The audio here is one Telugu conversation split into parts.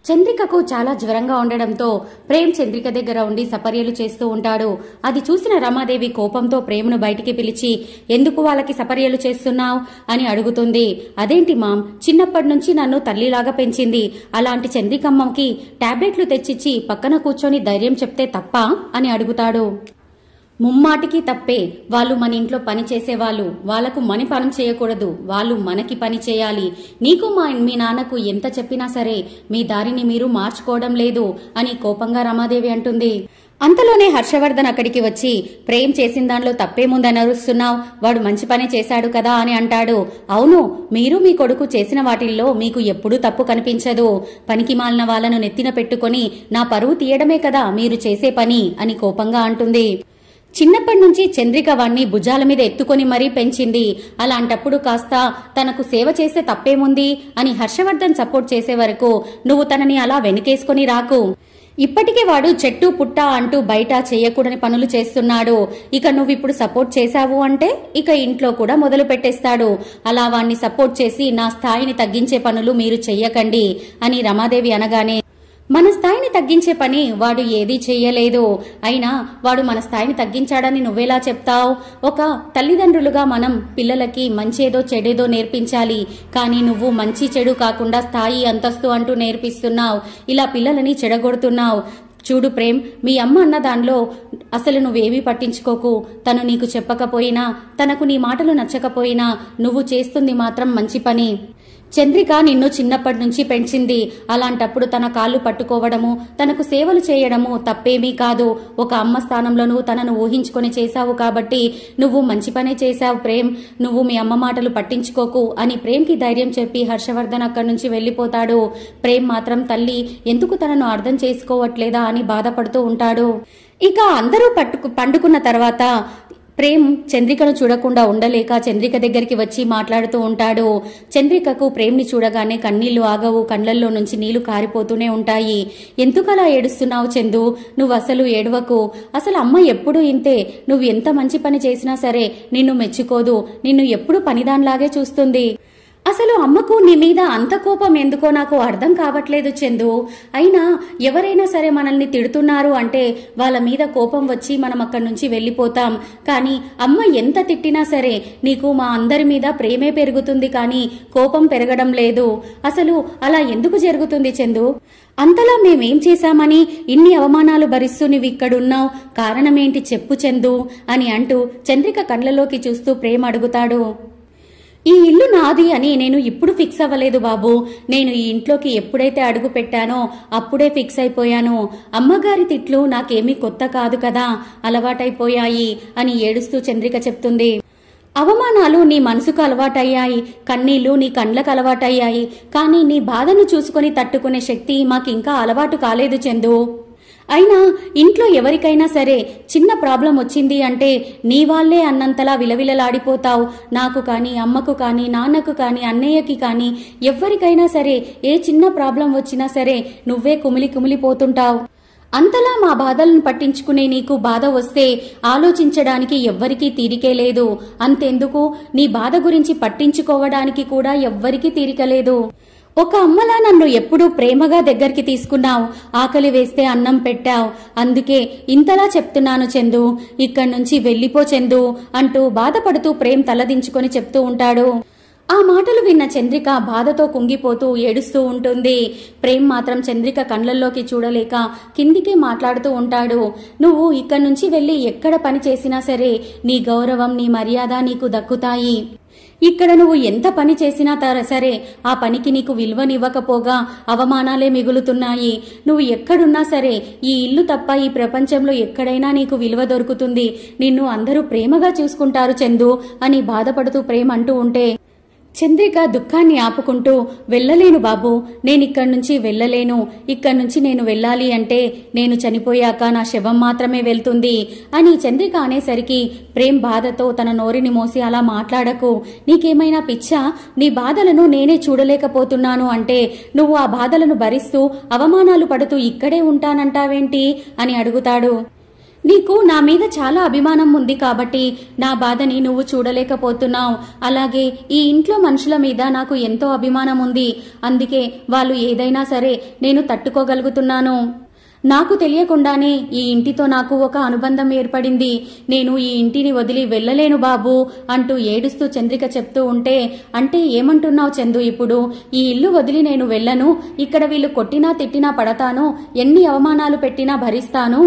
చంద్రికకు చాలా జ్వరంగా ఉండడంతో ప్రేమ్ చంద్రిక దగ్గర ఉండి సపర్యలు చేస్తూ ఉంటాడు. అది చూసిన రమాదేవి కోపంతో ప్రేమను బయటికి పిలిచి, ఎందుకు వాళ్ళకి సపర్యలు చేస్తున్నావు అని అడుగుతుంది. అదేంటి మామ్, చిన్నప్పటి నుంచి నన్ను తల్లిలాగా పెంచింది. అలాంటి చంద్రికమ్మకి టాబ్లెట్లు తెచ్చిచ్చి పక్కన కూర్చొని ధైర్యం చెప్తే తప్ప అని అడుగుతాడు. ముమ్మాటికి తప్పే. వాళ్ళు మన ఇంట్లో పని చేసేవాళ్ళు. వాళ్లకు మని పని చేయకూడదు, వాళ్ళు మనకి పని చేయాలి. నీకు మీ నాన్నకు ఎంత చెప్పినా సరే మీ దారిని మీరు మార్చుకోవడం లేదు అని కోపంగా రమాదేవి అంటుంది. అంతలోనే హర్షవర్ధన్ అక్కడికి వచ్చి, ప్రేమ్ చేసిన దానిలో తప్పేముందని అరుస్తున్నావు, వాడు మంచి పనే చేశాడు కదా అని అంటాడు. అవును, మీరు మీ కొడుకు చేసిన వాటిల్లో మీకు ఎప్పుడూ తప్పు కనిపించదు. పనికి మాలిన వాళ్లను నెత్తిన పెట్టుకుని నా పరువు తీయడమే కదా మీరు చేసే పని అని కోపంగా అంటుంది. చిన్నప్పటి నుంచి చంద్రిక వాణ్ణి భుజాల మీద ఎత్తుకొని మరీ పెంచింది. అలాంటప్పుడు కాస్త తనకు సేవ చేసే తప్పేముంది అని హర్షవర్ధన్ సపోర్ట్ చేసే వరకు నువ్వు తనని అలా వెనుకేసుకుని రాకు. ఇప్పటికే వాడు చెట్టు పుట్ట అంటూ బయట చేయకూడని పనులు చేస్తున్నాడు. ఇక నువ్విప్పుడు సపోర్ట్ చేశావు అంటే ఇక ఇంట్లో కూడా మొదలు పెట్టేస్తాడు. అలా వాణ్ణి సపోర్ట్ చేసి నా స్థాయిని తగ్గించే పనులు మీరు చెయ్యకండి అని రమాదేవి అనగానే, మన స్థాయిని తగ్గించే పని వాడు ఏదీ చెయ్యలేదు. అయినా వాడు మన స్థాయిని తగ్గించాడని నువ్వెలా చెప్తావు? ఒక తల్లిదండ్రులుగా మనం పిల్లలకి మంచేదో చెడేదో నేర్పించాలి. కానీ నువ్వు మంచి చెడు కాకుండా స్థాయి అంతస్తు అంటూ నేర్పిస్తున్నావు. ఇలా పిల్లలని చెడగొడుతున్నావు. చూడు ప్రేమ్, మీ అమ్మ అన్న దానిలో అసలు నువ్వేమీ పట్టించుకోకు. తను నీకు చెప్పకపోయినా, తనకు నీ మాటలు నచ్చకపోయినా నువ్వు చేస్తుంది మాత్రం మంచి పని. చంద్రిక నిన్ను చిన్నప్పటి నుంచి పెంచింది. అలాంటప్పుడు తన కాళ్ళు పట్టుకోవడము, తనకు సేవలు చేయడము తప్పేమీ కాదు. ఒక అమ్మ స్థానంలో నువ్వు తనను ఊహించుకొని చేశావు కాబట్టి నువ్వు మంచి పనే చేశావు ప్రేమ్. నువ్వు మీ అమ్మ మాటలు పట్టించుకోకు అని ప్రేమ్కి ధైర్యం చెప్పి హర్షవర్ధన్ అక్కడి నుంచి వెళ్లిపోతాడు. ప్రేమ్ మాత్రం తల్లి ఎందుకు తనను అర్థం చేసుకోవట్లేదా అని బాధపడుతూ ఉంటాడు. ఇక అందరూ పండుకున్న తర్వాత ప్రేమ్ చంద్రికను చూడకుండా ఉండలేక చంద్రిక దగ్గరికి వచ్చి మాట్లాడుతూ ఉంటాడు. చంద్రికకు ప్రేమ్ని చూడగానే కన్నీళ్లు ఆగవు. కళ్లల్లో నుంచి నీళ్లు కారిపోతూనే ఉంటాయి. ఎందుకలా ఏడుస్తున్నావు చందు? నువ్వు అసలు ఏడవకు. అసలు అమ్మ ఎప్పుడూ ఇంతే. నువ్వు ఎంత మంచి పని చేసినా సరే నిన్ను మెచ్చుకోదు. నిన్ను ఎప్పుడు పనిదానిలాగే చూస్తుంది. అసలు అమ్మకు నీ మీద అంత కోపం ఎందుకో నాకు అర్థం కావట్లేదు చందు. అయినా ఎవరైనా సరే మనల్ని తిడుతున్నారు అంటే వాళ్ళ మీద కోపం వచ్చి మనం అక్కడి నుంచి వెళ్లిపోతాం. కానీ అమ్మ ఎంత తిట్టినా సరే నీకు మా అందరి మీద ప్రేమే పెరుగుతుంది కానీ కోపం పెరగడం లేదు. అసలు అలా ఎందుకు జరుగుతుంది చందు? అంతలా మేమేం చేశామని ఇన్ని అవమానాలు భరిస్తూ నువ్వు ఇక్కడున్నావు? కారణమేంటి చెప్పు చందు అని అంటూ చంద్రిక కళ్ళలోకి చూస్తూ ప్రేమ అడుగుతాడు. ఈ ఇల్లు నాది అని నేను ఇప్పుడు ఫిక్స్ అవ్వలేదు బాబు. నేను ఈ ఇంట్లోకి ఎప్పుడైతే అడుగు పెట్టానో అప్పుడే ఫిక్స్ అయిపోయాను. అమ్మగారి తిట్లు నాకేమీ కొత్త కాదు కదా, అలవాటైపోయాయి అని ఏడుస్తూ చంద్రిక చెప్తుంది. అవమానాలు నీ మనసుకు అలవాటయ్యాయి, కన్నీళ్లు నీ కండ్లకు అలవాటయ్యాయి. కానీ నీ బాధను చూసుకొని తట్టుకునే శక్తి మాకింకా అలవాటు కాలేదు చందు. అయినా ఇంట్లో ఎవరికైనా సరే చిన్న ప్రాబ్లం వచ్చింది అంటే నీ వాళ్లే అన్నంతలా విలవిలలాడిపోతావు. నాకు కానీ, అమ్మకు కానీ, నాన్నకు కానీ, అన్నయ్యకి కానీ ఎవరికైనా సరే ఏ చిన్న ప్రాబ్లం వచ్చినా సరే నువ్వే కుమిలిపోతుంటావు. అంతలా మా బాధలను పట్టించుకునే నీకు బాధ వస్తే ఆలోచించడానికి ఎవ్వరికీ తీరికే లేదు. అంతెందుకు నీ బాధ గురించి పట్టించుకోవడానికి కూడా ఎవ్వరికీ తీరిక లేదు. ఒక అమ్మలా నన్ను ఎప్పుడూ ప్రేమగా దగ్గరికి తీసుకున్నావు. ఆకలి వేస్తే అన్నం పెట్టావు. అందుకే ఇంతలా చెప్తున్నాను చందు. ఇక్కడి నుంచి వెళ్లిపో చందు అంటూ బాధపడుతూ ప్రేమ్ తలదించుకొని చెప్తూ ఉంటాడు. ఆ మాటలు విన్న చంద్రిక బాధతో కుంగిపోతూ ఏడుస్తూ ఉంటుంది. ప్రేమ్ మాత్రం చంద్రిక కళ్లల్లోకి చూడలేక కిందికి మాట్లాడుతూ ఉంటాడు. నువ్వు ఇక్కడి నుంచి వెళ్లి ఎక్కడ పని చేసినా సరే నీ గౌరవం, నీ మర్యాద నీకు దక్కుతాయి. ఇక్కడ నువ్వు ఎంత పని చేసినా సరే ఆ పనికి నీకు విలువనివ్వకపోగా అవమానాలే మిగులుతున్నాయి. నువ్వు ఎక్కడున్నా సరే ఈ ఇల్లు తప్ప ఈ ప్రపంచంలో ఎక్కడైనా నీకు విలువ దొరుకుతుంది. నిన్ను అందరూ ప్రేమగా చూసుకుంటారు చందు అని బాధపడుతూ ప్రేమ అంటూ ఉంటే చంద్రిక దుఃఖాన్ని ఆపుకుంటూ, వెళ్ళలేను బాబు, నేనిక్కడి నుంచి వెళ్ళలేను. ఇక్కడి నుంచి నేను వెళ్ళాలి అంటే నేను చనిపోయాక నా శవం మాత్రమే వెళ్తుంది అని చంద్రిక అనేసరికి ప్రేమ్ బాధతో తన నోరిని మోసి, అలా మాట్లాడకు. నీకేమైనా పిచ్చా? నీ బాధలను నేనే చూడలేకపోతున్నాను అంటే నువ్వు ఆ బాధలను భరిస్తూ అవమానాలు పడుతూ ఇక్కడే ఉంటానంటావేంటి అని అడుగుతాడు. నీకు నా మీద చాలా అభిమానం ఉంది కాబట్టి నా బాధని నువ్వు చూడలేకపోతున్నావు. అలాగే ఈ ఇంట్లో మనుషుల మీద నాకు ఎంతో అభిమానం ఉంది. అందుకే వాళ్ళు ఏదైనా సరే నేను తట్టుకోగలుగుతున్నాను. నాకు తెలియకుండానే ఈ ఇంటితో నాకు ఒక అనుబంధం ఏర్పడింది. నేను ఈ ఇంటిని వదిలి వెళ్ళలేను బాబు అంటూ ఏడుస్తూ చంద్రిక చెప్తూ ఉంటే, అంటే ఏమంటున్నావు చందు, ఇప్పుడు ఈ ఇల్లు వదిలి నేను వెళ్ళను, ఇక్కడ వీళ్ళు కొట్టినా తిట్టినా పడతాను, ఎన్ని అవమానాలు పెట్టినా భరిస్తాను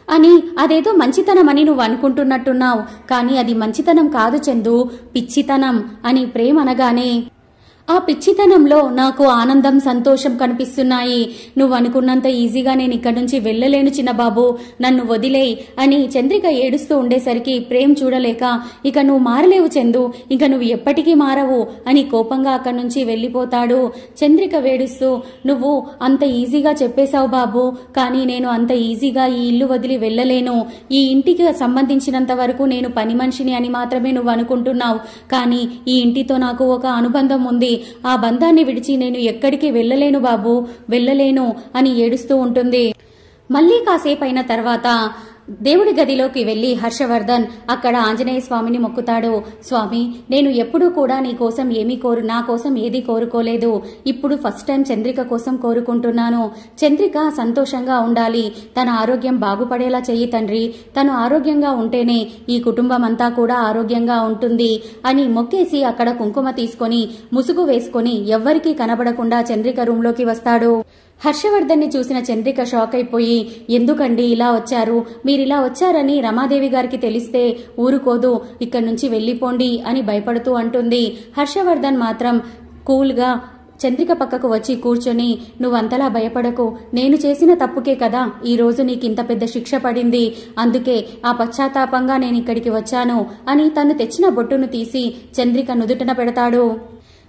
అని అదేదో మంచితనమని నువ్వు అనుకుంటున్నట్టున్నావు. కానీ అది మంచితనం కాదు చందు, పిచ్చితనం అని ప్రేమ అనగానే ఆ పిచ్చితనంలో నాకు ఆనందం, సంతోషం కనిపిస్తున్నాయి. నువ్వు అనుకున్నంత ఈజీగా నేను ఇక్కడి నుంచి వెళ్ళలేను చిన్నబాబు, నన్ను వదిలేయ్ అని చంద్రిక ఏడుస్తూ ఉండేసరికి ప్రేమ్ చూడలేక, ఇక నువ్వు మారలేవు చందు, ఇక నువ్వు ఎప్పటికీ మారవు అని కోపంగా అక్కడి నుంచి వెళ్ళిపోతాడు. చంద్రిక వేడుస్తూ, నువ్వు అంత ఈజీగా చెప్పేశావు బాబు, కానీ నేను అంత ఈజీగా ఈ ఇల్లు వదిలి వెళ్ళలేను. ఈ ఇంటికి సంబంధించినంత వరకు నేను పని మనిషిని అని మాత్రమే నువ్వు అనుకుంటున్నావు. కానీ ఈ ఇంటితో నాకు ఒక అనుబంధం ఉంది. ఆ బంధాన్ని విడిచి నేను ఎక్కడికి వెళ్ళలేను బాబు, వెళ్ళలేను అని ఏడుస్తూ ఉంటుంది. మళ్ళీ కాసేపైన తర్వాత దేవుడి గదిలోకి వెళ్లి హర్షవర్ధన్ అక్కడ ఆంజనేయ స్వామిని మొక్కుతాడు. స్వామి, నేను ఎప్పుడూ కూడా నీ కోసం నా కోసం ఏదీ కోరుకోలేదు. ఇప్పుడు ఫస్ట్ టైం చంద్రిక కోసం కోరుకుంటున్నాను. చంద్రిక సంతోషంగా ఉండాలి, తన ఆరోగ్యం బాగుపడేలా చెయ్యి తండ్రి, తను ఆరోగ్యంగా ఉంటేనే ఈ కుటుంబం అంతా కూడా ఆరోగ్యంగా ఉంటుంది అని మొక్కేసి అక్కడ కుంకుమ తీసుకొని ముసుగు వేసుకొని ఎవ్వరికీ కనబడకుండా చంద్రిక రూంలోకి వస్తాడు. హర్షవర్ధన్ని చూసిన చంద్రిక షాక్ అయిపోయి, ఎందుకండి ఇలా వచ్చారు, మీరిలా వచ్చారని రమాదేవి గారికి తెలిస్తే ఊరుకోదు, ఇక్కడి నుంచి వెళ్ళిపోండి అని భయపడుతూ అంటుంది. హర్షవర్ధన్ మాత్రం కూల్గా చంద్రిక పక్కకు వచ్చి కూర్చొని, నువ్వంతలా భయపడకు, నేను చేసిన తప్పుకే కదా ఈ రోజు నీకింత పెద్ద శిక్ష పడింది, అందుకే ఆ పశ్చాత్తాపంగా నేను ఇక్కడికి వచ్చాను అని తను తెచ్చిన బొట్టును తీసి చంద్రిక నుదుటన పెడతాడు.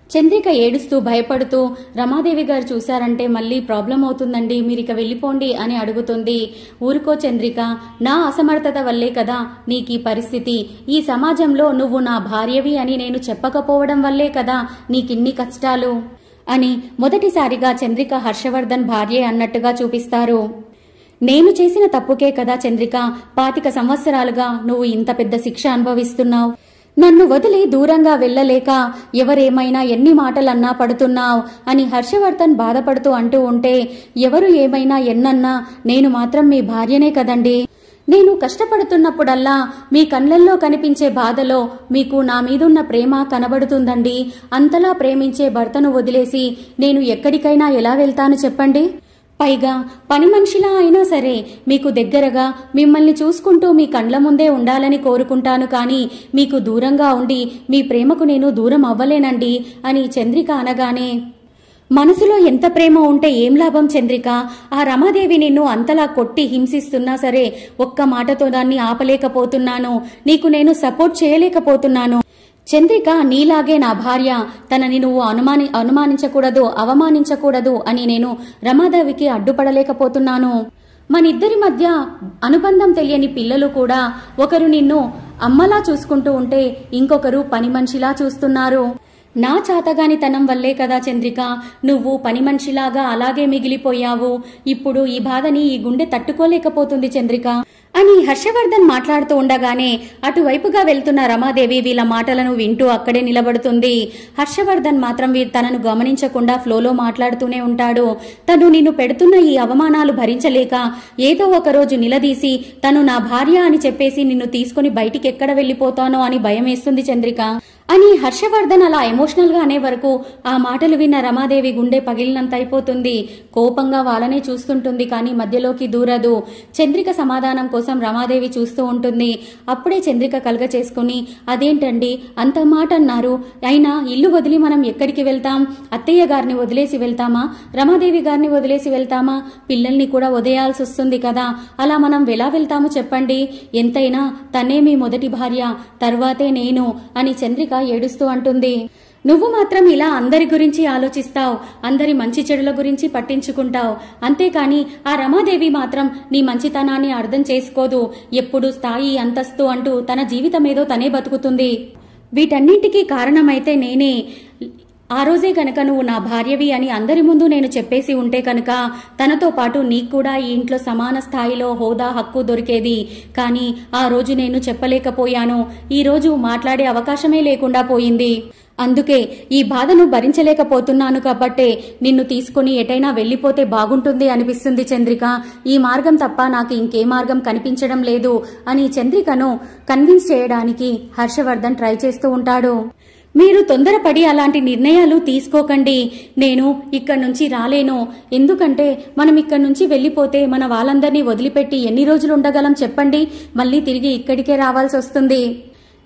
చంద్రిక ఏడుస్తూ భయపడుతూ, రమాదేవి గారు చూశారంటే మళ్ళీ ప్రాబ్లం అవుతుందండి, మీరిక వెళ్ళిపోండి అని అడుగుతుంది. ఊరుకో చంద్రిక, నా అసమర్థత వల్లే కదా నీకీ పరిస్థితి, ఈ సమాజంలో నువ్వు నా భార్యవి అని నేను చెప్పకపోవడం వల్లే కదా నీకిన్ని కష్టాలు అని మొదటిసారిగా చంద్రిక హర్షవర్ధన్ భార్యే అన్నట్టుగా చూపిస్తారు. నేను చేసిన తప్పుకే కదా చంద్రిక 25 సంవత్సరాలుగా నువ్వు ఇంత పెద్ద శిక్ష అనుభవిస్తున్నావు. నన్ను వదిలి దూరంగా వెళ్ళలేక ఎవరేమైనా ఎన్ని మాటలన్నా పడుతున్నావు అని హర్షవర్ధన్ బాధపడుతూ అంటూ ఉంటే, ఎవరు ఏమైనా ఎన్నన్నా నేను మాత్రం మీ భార్యనే కదండి. నేను కష్టపడుతున్నప్పుడల్లా మీ కళ్ళల్లో కనిపించే బాధలో మీకు నా మీదున్న ప్రేమ కనబడుతుందండి. అంతలా ప్రేమించే భర్తను వదిలేసి నేను ఎక్కడికైనా ఎలా వెళ్తాను చెప్పండి. పైగా పని మనిషిలా అయినా సరే మీకు దగ్గరగా మిమ్మల్ని చూసుకుంటూ మీ కండ్ల ముందే ఉండాలని కోరుకుంటాను, కానీ మీకు దూరంగా ఉండి మీ ప్రేమకు నేను దూరం అవ్వలేనండి అని చంద్రిక అనగానే, మనసులో ఎంత ప్రేమ ఉంటే ఏం లాభం చంద్రిక, ఆ రమాదేవి నిన్ను అంతలా కొట్టి హింసిస్తున్నా సరే ఒక్క మాటతో దాన్ని ఆపలేకపోతున్నాను, నీకు నేను సపోర్ట్ చేయలేకపోతున్నాను. చంద్రిక నీలాగే నా భార్య, తనని నువ్వు అనుమానించకూడదు, అవమానించకూడదు అని నేను రమాదేవికి అడ్డుపడలేకపోతున్నాను. మనిద్దరి మధ్య అనుబంధం తెలియని పిల్లలు కూడా ఒకరు నిన్ను అమ్మలా చూసుకుంటూ ఉంటే ఇంకొకరు పని మనిషిలా చూస్తున్నారు. నా చాతగానితనం వల్లే కదా చంద్రిక నువ్వు పని మనిషిలాగా అలాగే మిగిలిపోయావు. ఇప్పుడు ఈ బాధని ఈ గుండె తట్టుకోలేకపోతుంది చంద్రిక అని హర్షవర్ధన్ మాట్లాడుతూ ఉండగానే అటువైపుగా వెళ్తున్న రమాదేవి వీళ్ళ మాటలను వింటూ అక్కడే నిలబడుతుంది. హర్షవర్ధన్ మాత్రం తనను గమనించకుండా ఫ్లోలో మాట్లాడుతూనే ఉంటాడు. తను నిన్ను పెడుతున్న ఈ అవమానాలు భరించలేక ఏదో ఒక రోజు నిలదీసి తను నా భార్య అని చెప్పేసి నిన్ను తీసుకుని బయటికి ఎక్కడ వెళ్ళిపోతానో అని భయం వేస్తుంది చంద్రిక అని హర్షవర్ధన్ అలా ఎమోషనల్ గా అనే వరకు ఆ మాటలు విన్న రమాదేవి గుండె పగిలినంత అయిపోతుంది. కోపంగా వాళ్ళనే చూస్తుంటుంది, కానీ మధ్యలోకి దూరదు. చంద్రిక సమాధానం కోసం రమాదేవి చూస్తూ ఉంటుంది. అప్పుడే చంద్రిక కలగ చేసుకుని, అదేంటండి అంత మాట అన్నారు, అయినా ఇల్లు వదిలి మనం ఎక్కడికి వెళ్తాం, అత్తయ్య గారిని వదిలేసి వెళ్తామా, రమాదేవి గారిని వదిలేసి వెళ్తామా, పిల్లల్ని కూడా వదిలేయాల్సి వస్తుంది కదా, అలా మనం ఎలా వెళ్తాము చెప్పండి, ఎంతైనా తనే మీ మొదటి భార్య, తర్వాతే నేను అని చంద్రిక ఏడుస్తూ అంటుంది. నువ్వు మాత్రం ఇలా అందరి గురించి ఆలోచిస్తావు, అందరి మంచి చెడుల గురించి పట్టించుకుంటావు, అంతేకాని ఆ రమాదేవి మాత్రం నీ మంచితనాన్ని అర్థం చేసుకోదు. ఎప్పుడు స్థాయి అంతస్తు అంటూ తన జీవితమేదో తనే బతుకుతుంది. వీటన్నింటికీ కారణమైతే నేనే. ఆ రోజే కనుక నువ్వు నా భార్యవి అని అందరి ముందు నేను చెప్పేసి ఉంటే కనుక తనతో పాటు నీకు కూడా ఈ ఇంట్లో సమాన స్థాయిలో హోదా హక్కు దొరికేది. కానీ ఆ రోజు నేను చెప్పలేకపోయాను. ఈ రోజు మాట్లాడే అవకాశమే లేకుండా పోయింది. అందుకే ఈ బాధను భరించలేకపోతున్నాను కాబట్టే నిన్ను తీసుకుని ఎటైనా వెళ్లిపోతే బాగుంటుంది అనిపిస్తుంది చంద్రిక. ఈ మార్గం తప్ప నాకు ఇంకే మార్గం కనిపించడం లేదు అని చంద్రికను కన్విన్స్ చేయడానికి హర్షవర్ధన్ ట్రై చేస్తూ ఉంటాడు. మీరు తొందరపడి అలాంటి నిర్ణయాలు తీసుకోకండి. నేను ఇక్కడి నుంచి రాలేను. ఎందుకంటే మనం ఇక్కడి నుంచి వెళ్లిపోతే మన వాళ్ళందరినీ వదిలిపెట్టి ఎన్ని రోజులు ఉండగలం చెప్పండి? మళ్ళీ తిరిగి ఇక్కడికే రావాల్సి వస్తుంది.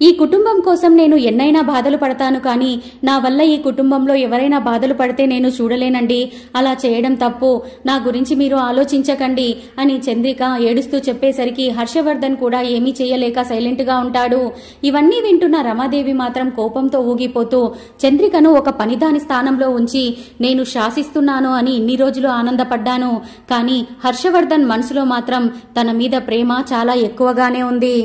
ఈ కుటుంబం కోసం నేను ఎన్నైనా బాధలు పడతాను, కానీ నా వల్ల ఈ కుటుంబంలో ఎవరైనా బాధలు పడితే నేను చూడలేనండి. అలా చేయడం తప్పు. నా గురించి మీరు ఆలోచించకండి అని చంద్రిక ఏడుస్తూ చెప్పేసరికి హర్షవర్ధన్ కూడా ఏమీ చేయలేక సైలెంట్ గా ఉంటాడు. ఇవన్నీ వింటున్న రమాదేవి మాత్రం కోపంతో ఊగిపోతూ చంద్రికను ఒక పనిదాని స్థానంలో ఉంచి నేను శాసిస్తున్నాను అని ఇన్ని రోజులు ఆనందపడ్డాను, కానీ హర్షవర్ధన్ మనసులో మాత్రం తన మీద ప్రేమ చాలా ఎక్కువగానే ఉంది.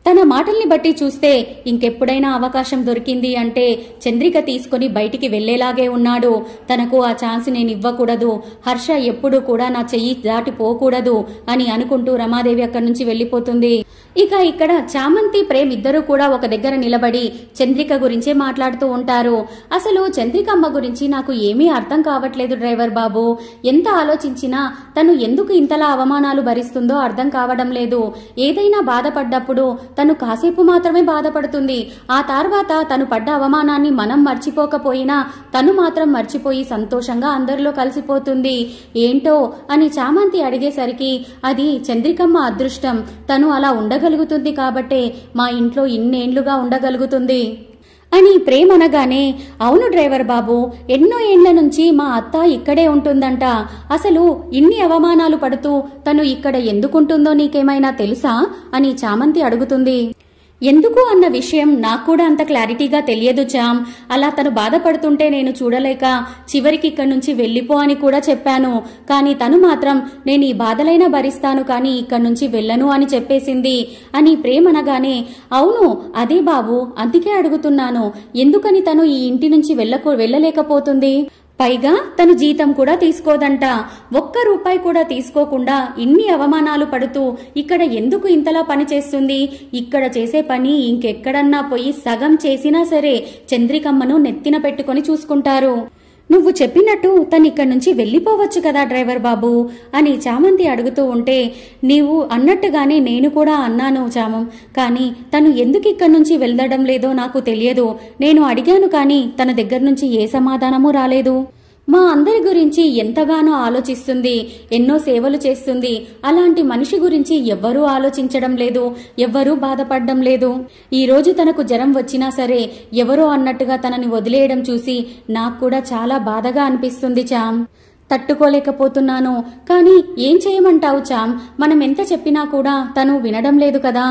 తన మాటల్ని బట్టి చూస్తే ఇంకెప్పుడైనా అవకాశం దొరికింది అంటే చంద్రిక తీసుకుని బయటికి వెళ్లేలాగే ఉన్నాడు. తనకు ఆ ఛాన్స్ నేను ఇవ్వకూడదు, హర్ష ఎప్పుడూ కూడా నా చెయ్యి దాటిపోకూడదు అని అనుకుంటూ రమాదేవి అక్కడి నుంచి వెళ్లిపోతుంది. ఇక ఇక్కడ చామంతి ప్రేమ్ ఇద్దరూ కూడా ఒక దగ్గర నిలబడి చంద్రిక గురించే మాట్లాడుతూ ఉంటారు. అసలు చంద్రికమ్మ గురించి నాకు ఏమీ అర్థం కావట్లేదు డ్రైవర్ బాబు. ఎంత ఆలోచించినా తను ఎందుకు ఇంతలా అవమానాలు భరిస్తుందో అర్థం కావడం లేదు. ఏదైనా బాధపడ్డప్పుడు తను కాసేపు మాత్రమే బాధపడుతుంది. ఆ తర్వాత తను పడ్డ అవమానాన్ని మనం మర్చిపోకపోయినా తను మాత్రం మర్చిపోయి సంతోషంగా అందరిలో కలిసిపోతుంది. ఏంటో అని చామంతి అడిగేసరికి అది చంద్రికమ్మ అదృష్టం. తను అలా ఉండగలుగుతుంది కాబట్టే మా ఇంట్లో ఇన్నేండ్లుగా ఉండగలుగుతుంది అని ప్రేమ్ అనగానే, అవును డ్రైవర్ బాబు, ఎన్నో ఏండ్ల నుంచి మా అత్త ఇక్కడే ఉంటుందంట. అసలు ఇన్ని అవమానాలు పడుతూ తను ఇక్కడ ఎందుకుంటుందో నీకేమైనా తెలుసా అని చామంతి అడుగుతుంది. ఎందుకు అన్న విషయం నాకు కూడా అంత క్లారిటీగా తెలియదు చామ్. అలా తను బాధపడుతుంటే నేను చూడలేక చివరికి ఇక్కడి నుంచి వెళ్లిపో అని కూడా చెప్పాను. కానీ తను మాత్రం నేను ఈ బాధలైనా భరిస్తాను కానీ ఇక్కడి నుంచి వెళ్ళను అని చెప్పేసింది అని ప్రేమ్ అనగానే, అవును అదే బాబు, అందుకే అడుగుతున్నాను, ఎందుకని తను ఈ ఇంటి నుంచి వెళ్ళలేకపోతుంది? పైగా తను జీతం కూడా తీసుకోదంట. ₹1 కూడా తీసుకోకుండా ఇన్ని అవమానాలు పడుతూ ఇక్కడ ఎందుకు ఇంతలా పని చేస్తుంది? ఇక్కడ చేసే పని ఇంకెక్కడన్నా పోయి సగం చేసినా సరే చంద్రికమ్మను నెత్తిన పెట్టుకొని చూసుకుంటారు. నువ్వు చెప్పినట్టు తను ఇక్కడి నుంచి వెళ్లిపోవచ్చు కదా డ్రైవర్ బాబు అని చామంతి అడుగుతూ ఉంటే, నీవు అన్నట్టుగానే నేను కూడా అన్నాను చామం, కానీ తను ఎందుకు ఇక్కడి నుంచి వెళ్ళడం లేదో నాకు తెలియదు. నేను అడిగాను కానీ తన దగ్గర నుంచి ఏ సమాధానమూ రాలేదు. మా అందరి గురించి ఎంతగానో ఆలోచిస్తుంది, ఎన్నో సేవలు చేస్తుంది. అలాంటి మనిషి గురించి ఎవ్వరూ ఆలోచించడం లేదు, ఎవ్వరూ బాధపడడం లేదు. ఈ రోజు తనకు జ్వరం వచ్చినా సరే ఎవరో అన్నట్టుగా తనని వదిలేయడం చూసి నాకు కూడా చాలా బాధగా అనిపిస్తుంది చామ్. తట్టుకోలేకపోతున్నాను. కానీ ఏం చేయమంటావు చామ్? మనం ఎంత చెప్పినా కూడా తను వినడం లేదు కదా.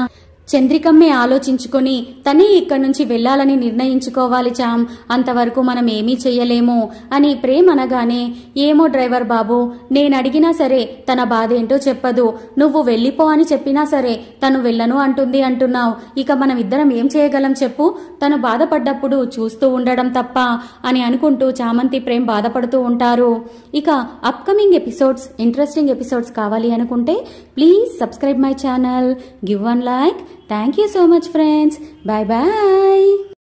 చంద్రికమ్మే ఆలోచించుకొని తనే ఇక్కడి నుంచి వెళ్లాలని నిర్ణయించుకోవాలి చామ్. అంతవరకు మనం ఏమీ చెయ్యలేము అని ప్రేమ్ అనగానే, ఏమో డ్రైవర్ బాబు, నేను అడిగినా సరే తన బాధేంటో చెప్పదు. నువ్వు వెళ్లిపో అని చెప్పినా సరే తను వెళ్ళను అంటుంది అంటున్నావు. ఇక మనం ఇద్దరం ఏం చేయగలం చెప్పు? తను బాధపడ్డప్పుడు చూస్తూ ఉండడం తప్ప అని అనుకుంటూ చామంతి ప్రేమ్ బాధపడుతూ ఉంటారు. ఇక అప్కమింగ్ ఎపిసోడ్స్, ఇంట్రెస్టింగ్ ఎపిసోడ్స్ కావాలి అనుకుంటే please subscribe my channel, give one like. Thank you so much friends. Bye bye.